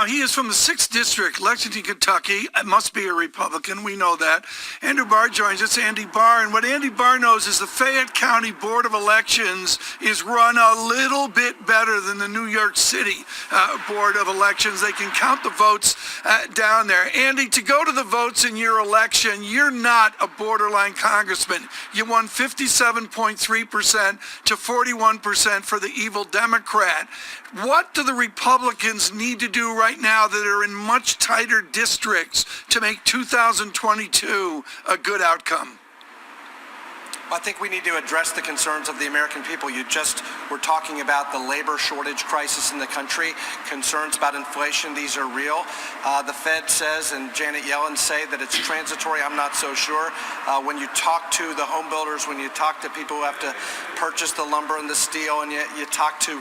He is from the 6th District, Lexington, Kentucky. It must be a Republican. We know that. Andrew Barr joins us, Andy Barr. And what Andy Barr knows is the Fayette County Board of Elections is run a little bit better than the New York City Board of Elections. They can count the votes down there. Andy, to go to the votes in your election, you're not a borderline congressman. You won 57.3% to 41% for the evil Democrat. What do the Republicans need to do right now that are in much tighter districts to make 2022 a good outcome? I think we need to address the concerns of the American people. You just were talking about the labor shortage crisis in the country, concerns about inflation. These are real. The Fed says, and Janet Yellen say, that it's transitory. I'm not so sure. When you talk to the home builders, when you talk to people who have to purchase the lumber and the steel, and you talk to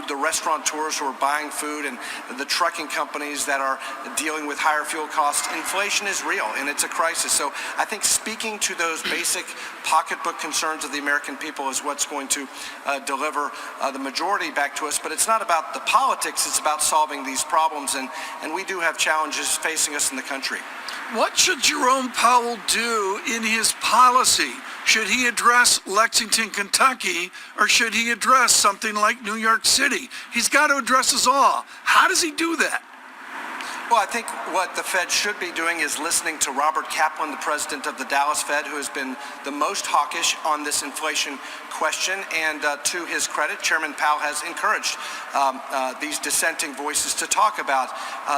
the restaurateurs who are buying food and the trucking companies that are dealing with higher fuel costs, inflation is real and it's a crisis. So I think speaking to those basic pocketbook concerns of the American people is what's going to deliver the majority back to us. But it's not about the politics, it's about solving these problems, and we do have challenges facing us in the country. What should Jerome Powell do in his policy? Should he address Lexington, Kentucky, or should he address something like New York City? He's got to address us all. How does he do that? Well, I think what the Fed should be doing is listening to Robert Kaplan, the president of the Dallas Fed, who has been the most hawkish on this inflation question. And to his credit, Chairman Powell has encouraged these dissenting voices to talk about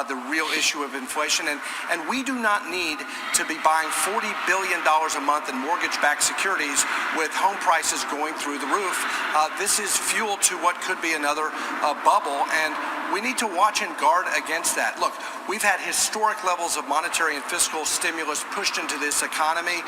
the real issue of inflation. And we do not need to be buying $40 billion a month in mortgage-backed securities with home prices going through the roof. This is fuel to what could be another bubble, and we need to watch and guard against that. Look, we've had historic levels of monetary and fiscal stimulus pushed into this economy.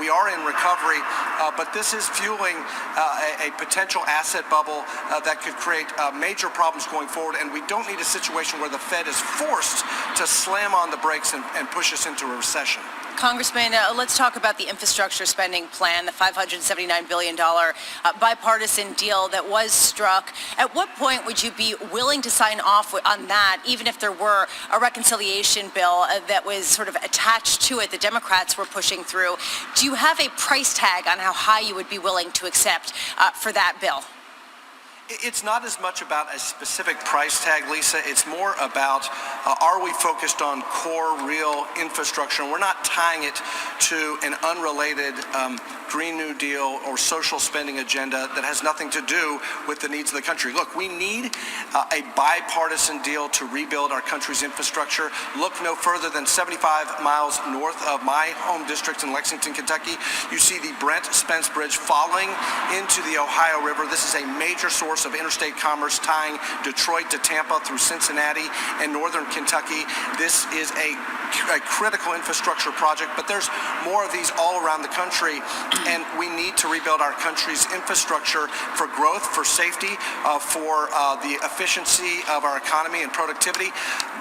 We are in recovery, but this is fueling a potential asset bubble that could create major problems going forward, and we don't need a situation where the Fed is forced to slam on the brakes and push us into a recession. Congressman, let's talk about the infrastructure spending plan, the $579 billion bipartisan deal that was struck. At what point would you be willing to sign off on that, even if there were a reconciliation bill that was sort of attached to it, the Democrats were pushing through? Do you have a price tag on how high you would be willing to accept for that bill? It's not as much about a specific price tag, Lisa. It's more about are we focused on core, real infrastructure? And we're not tying it to an unrelated Green New Deal or social spending agenda that has nothing to do with the needs of the country. Look, we need a bipartisan deal to rebuild our country's infrastructure. Look no further than 75 miles north of my home district in Lexington, Kentucky. You see the Brent Spence Bridge falling into the Ohio River. This is a major source of interstate commerce tying Detroit to Tampa through Cincinnati and northern Kentucky. This is a critical infrastructure project, but there's more of these all around the country, and we need to rebuild our country's infrastructure for growth, for safety, for the efficiency of our economy and productivity.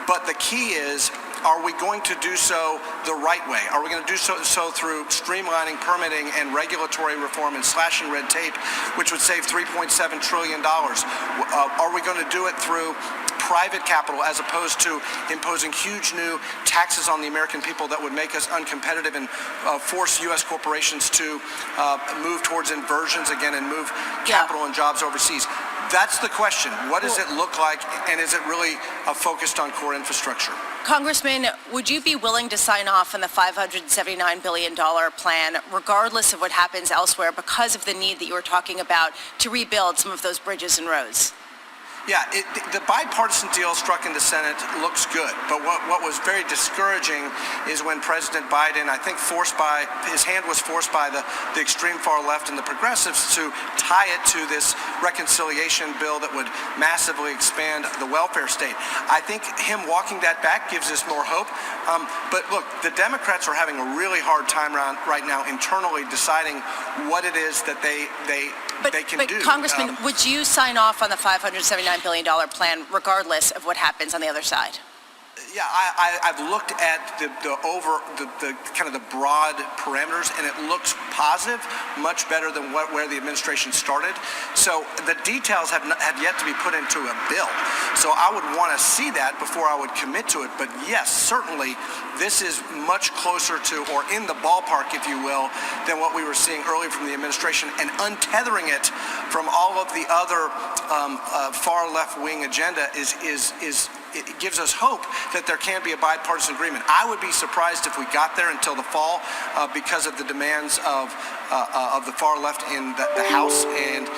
But the key is, are we going to do so the right way? Are we going to do so through streamlining permitting and regulatory reform and slashing red tape, which would save $3.7 trillion? Are we going to do it through private capital as opposed to imposing huge new taxes on the American people that would make us uncompetitive and force U.S. corporations to move towards inversions again and move capital and jobs overseas? That's the question. What does it look like, and is it really focused on core infrastructure? Congressman, would you be willing to sign off on the $579 billion plan, regardless of what happens elsewhere, because of the need that you were talking about to rebuild some of those bridges and roads? Yeah, the bipartisan deal struck in the Senate looks good, but what was very discouraging is when President Biden, I think his hand was forced by the extreme far left and the progressives to tie it to this reconciliation bill that would massively expand the welfare state. I think him walking that back gives us more hope. But look, the Democrats are having a really hard time right now internally deciding what it is that they can do. But Congressman, would you sign off on the $579 billion plan regardless of what happens on the other side? Yeah, I've looked at the kind of the broad parameters, and it looks positive, much better than where the administration started. So the details have yet to be put into a bill. So I would want to see that before I would commit to it. But yes, certainly this is much closer to, or in the ballpark, if you will, than what we were seeing earlier from the administration, and untethering it from all of the other far left-wing agenda it gives us hope that there can be a bipartisan agreement. I would be surprised if we got there until the fall because of the demands of the far left in the House. And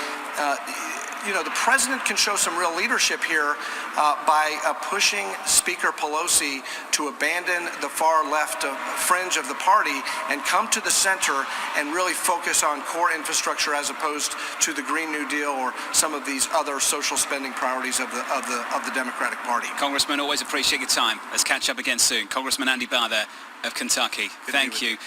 the president can show some real leadership here by pushing Speaker Pelosi to abandon the far left fringe of the party and come to the center and really focus on core infrastructure as opposed to the Green New Deal or some of these other social spending priorities of the Democratic Party. Congressman, always appreciate your time. Let's catch up again soon. Congressman Andy Barr there of Kentucky. Thank you.